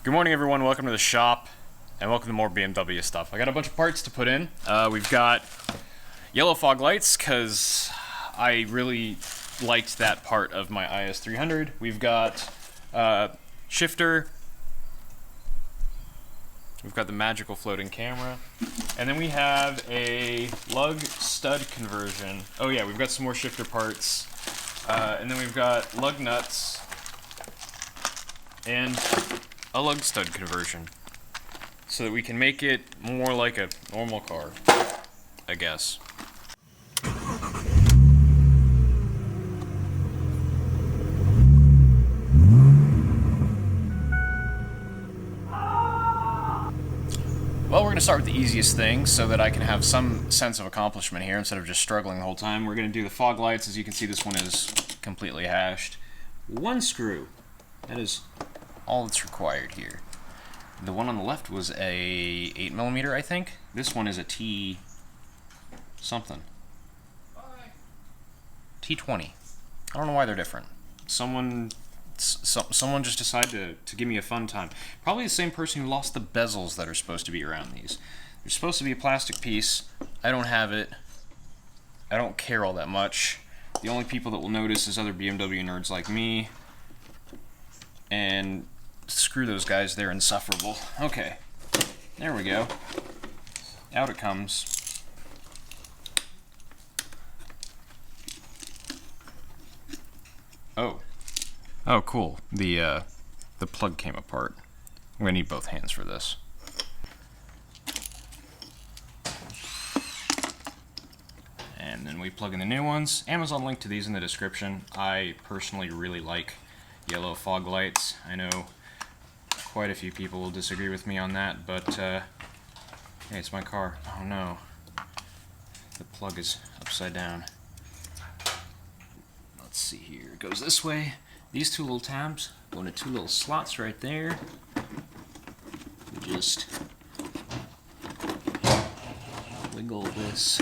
Good morning, everyone. Welcome to the shop, and welcome to more BMW stuff. I got a bunch of parts to put in. We've got yellow fog lights, because I really liked that part of my IS300. We've got shifter. We've got the magical floating camera. And then we have a lug stud conversion. Oh yeah, we've got some more shifter parts. And then we've got lug nuts and a lug stud conversion, so that we can make it more like a normal car, I guess. Well, we're going to start with the easiest thing so that I can have some sense of accomplishment here instead of just struggling the whole time. We're going to do the fog lights. As you can see, this one is completely hashed. One screw. That is all that's required here. The one on the left was a 8mm, I think. This one is a T something. T20. I don't know why they're different. Someone just decided to give me a fun time. Probably the same person who lost the bezels that are supposed to be around these. They're supposed to be a plastic piece. I don't have it. I don't care all that much. The only people that will notice is other BMW nerds like me. And screw those guys, they're insufferable. Okay, there we go. Out it comes. Oh, cool. The plug came apart. I'm gonna need both hands for this. And then we plug in the new ones. Amazon link to these in the description. I personally really like yellow fog lights. I know quite a few people will disagree with me on that, but hey, it's my car. Oh no, the plug is upside down. Let's see here, it goes this way. These two little tabs go into two little slots right there. We just wiggle this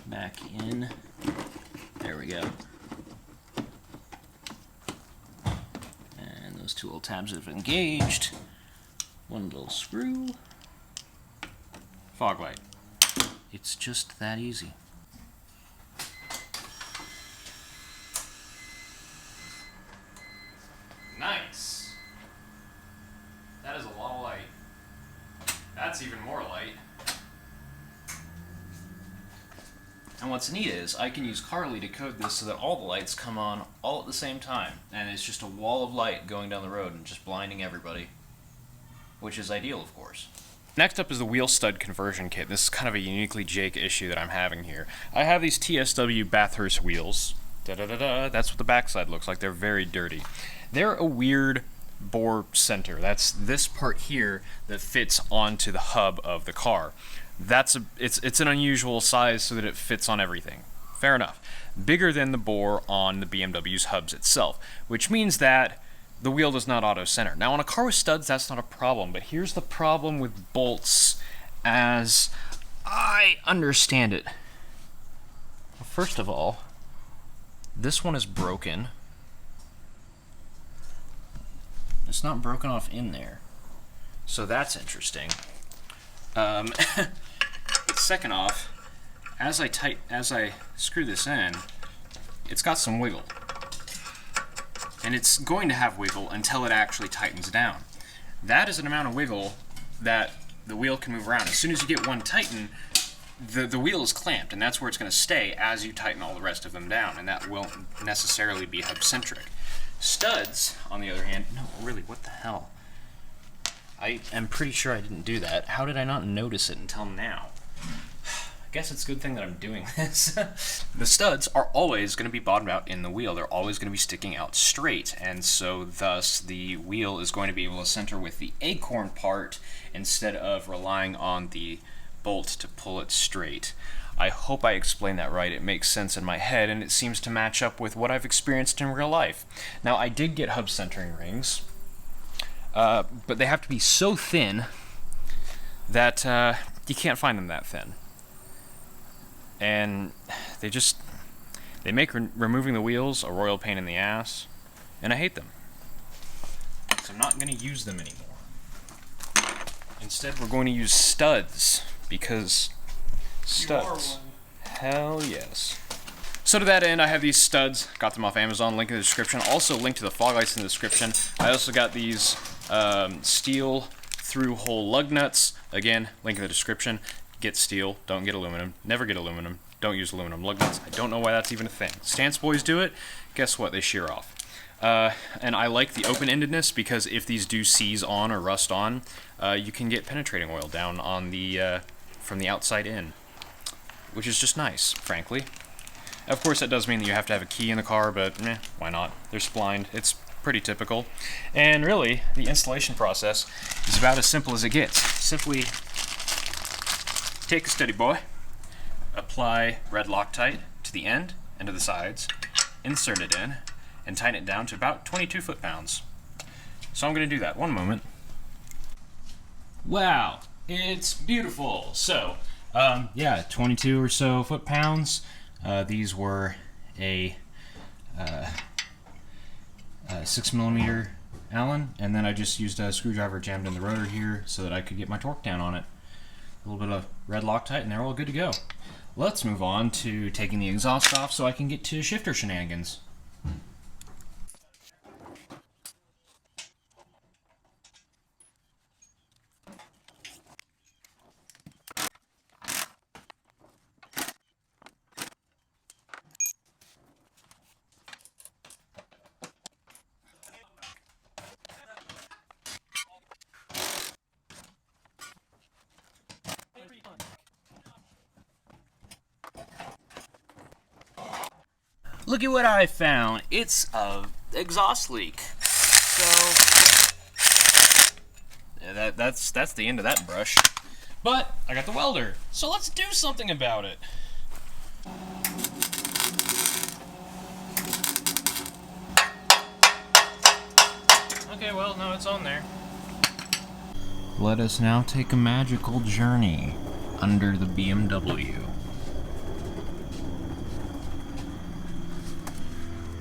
back in. There we go. Two little tabs have engaged. One little screw. Fog light. It's just that easy. Nice. That is a lot of light. That's even more light. And what's neat is I can use Carly to code this so that all the lights come on all at the same time, and it's just a wall of light going down the road and just blinding everybody, which is ideal, of course. Next up is the wheel stud conversion kit. This is kind of a uniquely Jake issue that I'm having here. I have these TSW Bathurst wheels. That's what the backside looks like. They're very dirty. They're a weird bore center. That's this part here that fits onto the hub of the car. It's an unusual size so that it fits on everything. Fair enough. Bigger than the bore on the BMW's hubs itself, which means that the wheel does not auto-center. Now on a car with studs, that's not a problem, but here's the problem with bolts as I understand it. Well, first of all, this one is broken. It's not broken off in there, so that's interesting. Second off, as I screw this in, it's got some wiggle. And it's going to have wiggle until it actually tightens down. That is an amount of wiggle that the wheel can move around. As soon as you get one tighten, the wheel is clamped, and that's where it's going to stay as you tighten all the rest of them down, and that won't necessarily be hub-centric. Studs, on the other hand, no, really, what the hell? I am pretty sure I didn't do that. How did I not notice it until now? I guess it's a good thing that I'm doing this. The studs are always going to be bottomed out in the wheel. They're always going to be sticking out straight, and so thus the wheel is going to be able to center with the acorn part instead of relying on the bolt to pull it straight. I hope I explained that right. It makes sense in my head, and it seems to match up with what I've experienced in real life. Now, I did get hub centering rings. But they have to be so thin that you can't find them that thin. And they make removing the wheels a royal pain in the ass, and I hate them. I'm not going to use them anymore. Instead, we're going to use studs, because studs. Hell yes. So to that end, I have these studs. Got them off Amazon, link in the description. Also, link to the fog lights in the description. I also got these steel through-hole lug nuts. Again, link in the description. Get steel, don't get aluminum. Never get aluminum, don't use aluminum lug nuts. I don't know why that's even a thing. Stance boys do it. Guess what? They shear off. And I like the open-endedness, because if these do seize on or rust on, you can get penetrating oil down on the from the outside in, which is just nice, frankly. Of course, that does mean that you have to have a key in the car, but why not? They're splined. It's pretty typical. And really, the installation process is about as simple as it gets. Simply take a steady boy, apply red Loctite to the end and to the sides, insert it in, and tighten it down to about 22 foot-pounds. So I'm going to do that. One moment. Wow, it's beautiful. So, yeah, 22 or so foot-pounds. These were a 6mm Allen, and then I just used a screwdriver jammed in the rotor here so that I could get my torque down on it. A little bit of red Loctite, and they're all good to go. Let's move on to taking the exhaust off so I can get to shifter shenanigans. Look at what I found. It's a exhaust leak. So yeah, that's the end of that brush. But I got the welder, so let's do something about it. Okay, well, no, it's on there. Let us now take a magical journey under the BMW.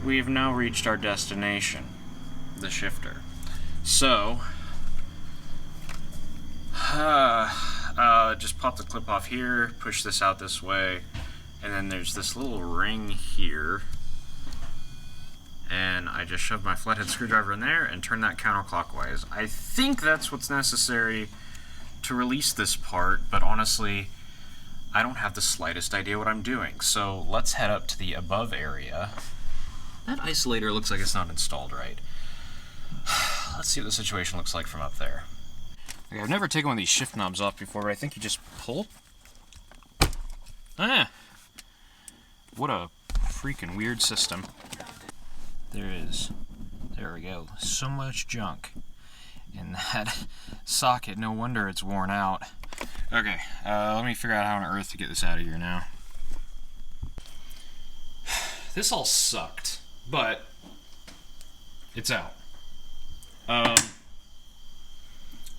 We have now reached our destination, the shifter. So, just pop the clip off here, push this out this way, and then there's this little ring here. And I just shove my flathead screwdriver in there and turn that counterclockwise. I think that's what's necessary to release this part, but honestly, I don't have the slightest idea what I'm doing. So let's head up to the above area. That isolator looks like it's not installed right. Let's see what the situation looks like from up there. Okay, I've never taken one of these shift knobs off before, but I think you just pull. Ah! What a freaking weird system. There we go. So much junk in that socket. No wonder it's worn out. Okay, let me figure out how on earth to get this out of here now. This all sucked. But it's out.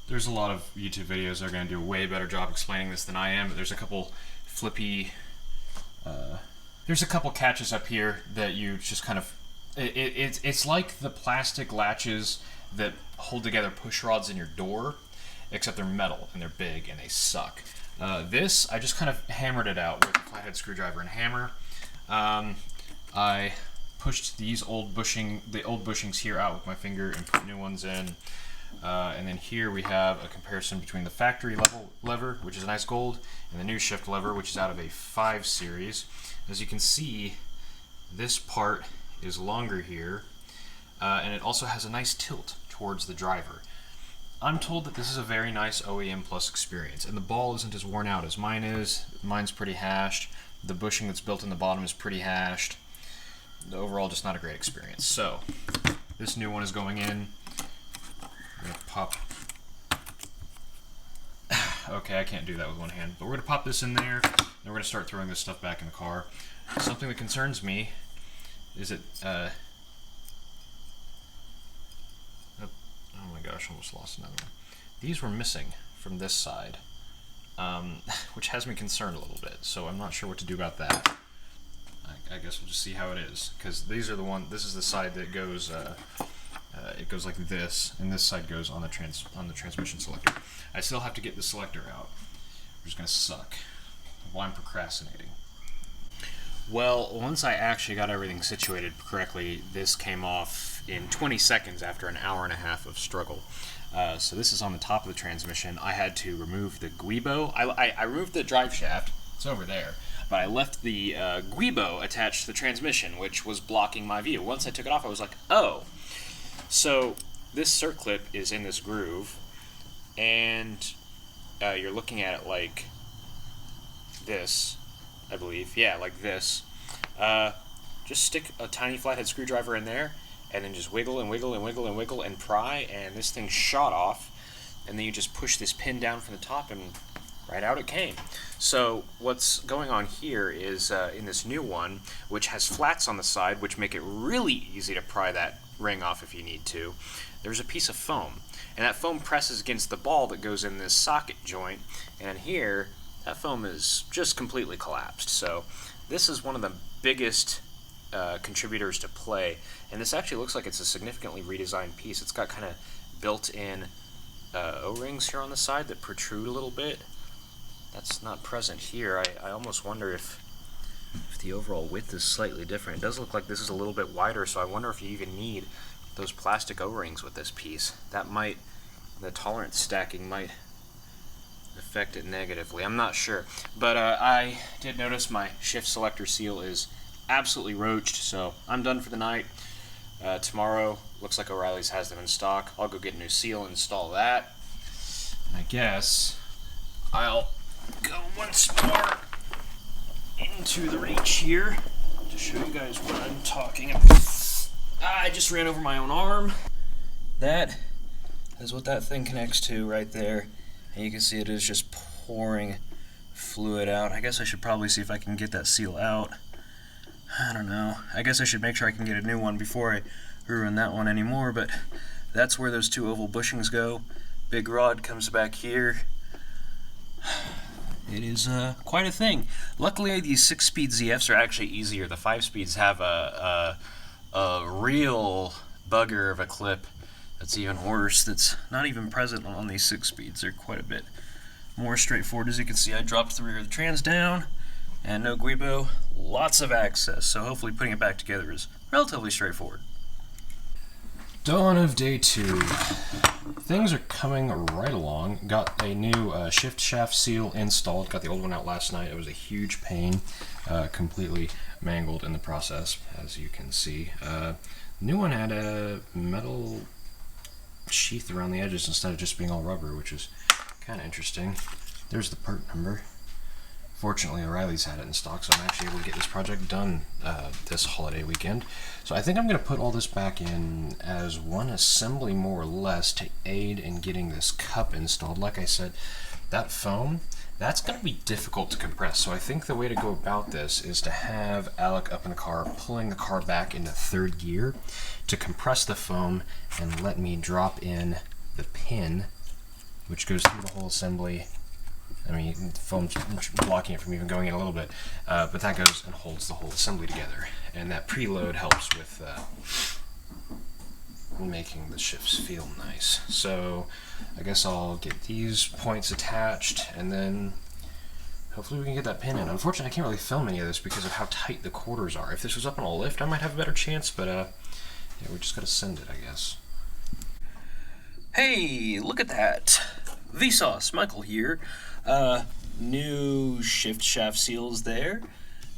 There's a lot of YouTube videos that are going to do a way better job explaining this than I am, but there's a couple flippy, there's a couple catches up here that you just kind of, it's like the plastic latches that hold together push rods in your door, except they're metal and they're big and they suck. This, I just kind of hammered it out with a flathead screwdriver and hammer. I pushed these the old bushings here out with my finger and put new ones in. And then here we have a comparison between the factory lever, which is a nice gold, and the new shift lever, which is out of a 5 series. As you can see, this part is longer here, and it also has a nice tilt towards the driver. I'm told that this is a very nice OEM Plus experience, and the ball isn't as worn out as mine is. Mine's pretty hashed. The bushing that's built in the bottom is pretty hashed. Overall, just not a great experience. So, this new one is going in. I'm going to pop... Okay, I can't do that with one hand. But we're going to pop this in there, and we're going to start throwing this stuff back in the car. Something that concerns me is that... oh my gosh, almost lost another one. These were missing from this side, which has me concerned a little bit. So I'm not sure what to do about that. I guess we'll just see how it is, because these are the one. This is the side that goes it goes like this, and this side goes on the transmission selector. I still have to get the selector out, which is going to suck. Why I'm procrastinating. Well, once I actually got everything situated correctly, this came off in 20 seconds after an hour and a half of struggle. So this is on the top of the transmission. I had to remove the guibo. I removed the drive shaft. It's over there. But I left the guibo attached to the transmission, which was blocking my view. Once I took it off, I was like, oh. So this circlip is in this groove, and you're looking at it like this, I believe. Yeah, like this. Just stick a tiny flathead screwdriver in there, and then just wiggle and wiggle and wiggle and wiggle and pry, and this thing shot off, and then you just push this pin down from the top, and right out it came. So what's going on here is in this new one, which has flats on the side, which make it really easy to pry that ring off if you need to, there's a piece of foam, and that foam presses against the ball that goes in this socket joint, and here that foam is just completely collapsed. So this is one of the biggest contributors to play, and this actually looks like it's a significantly redesigned piece. It's got kind of built-in O-rings here on the side that protrude a little bit. That's not present here. I almost wonder if the overall width is slightly different. It does look like this is a little bit wider, so I wonder if you even need those plastic O-rings with this piece. That might, the tolerance stacking might affect it negatively. I'm not sure. But I did notice my shift selector seal is absolutely roached, so I'm done for the night. Tomorrow, looks like O'Reilly's has them in stock. I'll go get a new seal and install that. And I guess I'll go once more into the reach here to show you guys what I'm talking about. I just ran over my own arm. That is what that thing connects to right there. And you can see it is just pouring fluid out. I guess I should probably see if I can get that seal out. I don't know. I guess I should make sure I can get a new one before I ruin that one anymore, but that's where those two oval bushings go. Big rod comes back here. It is quite a thing. Luckily, these 6-speed ZFs are actually easier. The 5-speeds have a real bugger of a clip that's even worse, that's not even present on these 6-speeds. They're quite a bit more straightforward. As you can see, I dropped the rear of the trans down, and no guibo, lots of access, so hopefully putting it back together is relatively straightforward. Dawn of day 2. Things are coming right along. Got a new shift shaft seal installed. Got the old one out last night. It was a huge pain. Completely mangled in the process, as you can see. New one had a metal sheath around the edges instead of just being all rubber, which is kind of interesting. There's the part number. Fortunately, O'Reilly's had it in stock, so I'm actually able to get this project done this holiday weekend. So I think I'm going to put all this back in as one assembly, more or less, to aid in getting this cup installed. Like I said, that foam, that's going to be difficult to compress. So I think the way to go about this is to have Alec up in the car, pulling the car back into 3rd gear to compress the foam and let me drop in the pin, which goes through the whole assembly. I mean, the foam's blocking it from even going in a little bit, but that goes and holds the whole assembly together. And that preload helps with making the shifts feel nice. So I guess I'll get these points attached, and then hopefully we can get that pin in. Unfortunately, I can't really film any of this because of how tight the quarters are. If this was up on a lift, I might have a better chance, but yeah, we just gotta send it, I guess. Hey, look at that! Vsauce, Michael here. New shift shaft seals there.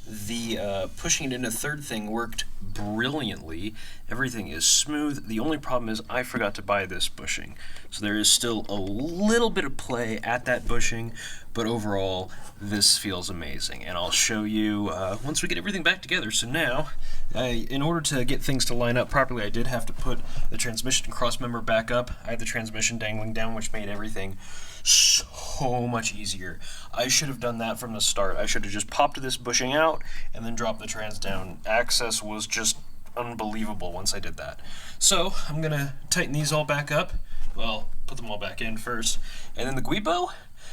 The pushing it into 3rd thing worked brilliantly. Everything is smooth. The only problem is I forgot to buy this bushing. So there is still a little bit of play at that bushing, but overall this feels amazing. And I'll show you once we get everything back together. So now, in order to get things to line up properly, I did have to put the transmission cross member back up. I had the transmission dangling down, which made everything so much easier. I should have done that from the start. I should have just popped this bushing out and then dropped the trans down. Access was just unbelievable once I did that. So I'm gonna tighten these all back up. Well, put them all back in first, and then the guibo,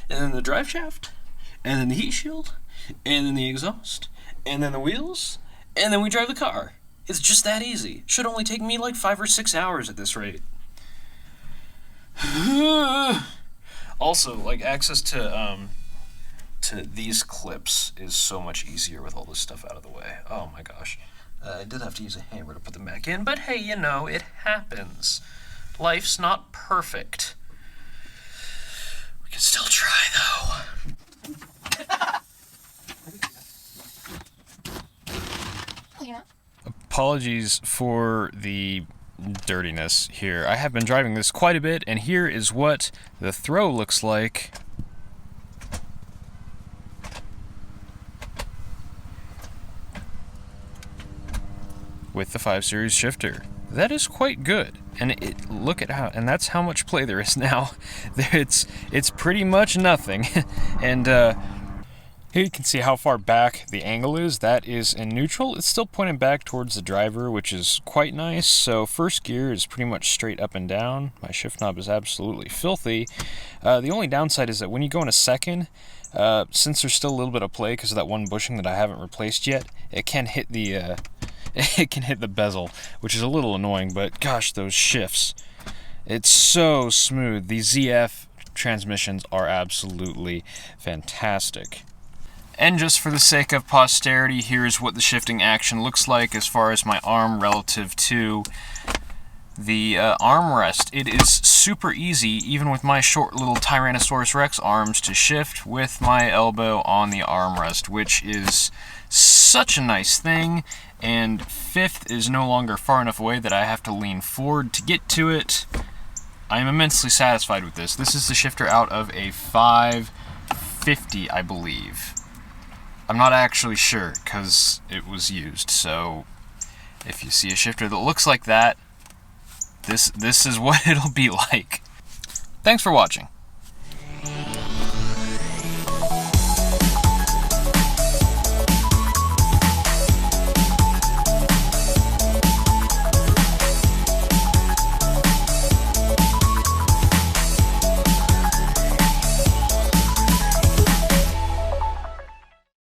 and then the drive shaft, and then the heat shield, and then the exhaust, and then the wheels, and then we drive the car. It's just that easy. Should only take me like 5 or 6 hours at this rate. Also, like, access to these clips is so much easier with all this stuff out of the way. Oh my gosh. I did have to use a hammer to put them back in, but hey, you know, it happens. Life's not perfect. We can still try, though. Apologies for the dirtiness here. I have been driving this quite a bit, and here is what the throw looks like. With the 5 Series shifter. That is quite good. And look at how, and that's how much play there is now. It's pretty much nothing. And here you can see how far back the angle is. That is in neutral. It's still pointing back towards the driver, which is quite nice. So first gear is pretty much straight up and down. My shift knob is absolutely filthy. The only downside is that when you go into second, since there's still a little bit of play because of that one bushing that I haven't replaced yet, it can hit the bezel, which is a little annoying, but gosh, those shifts. It's so smooth. These ZF transmissions are absolutely fantastic. And just for the sake of posterity, here's what the shifting action looks like as far as my arm relative to the armrest. It is super easy, even with my short little Tyrannosaurus Rex arms, to shift with my elbow on the armrest, which is such a nice thing. And fifth is no longer far enough away that I have to lean forward to get to it. I am immensely satisfied with this. This is the shifter out of a 550, I believe. I'm not actually sure because it was used, so if you see a shifter that looks like that, this is what it'll be like. Thanks for watching.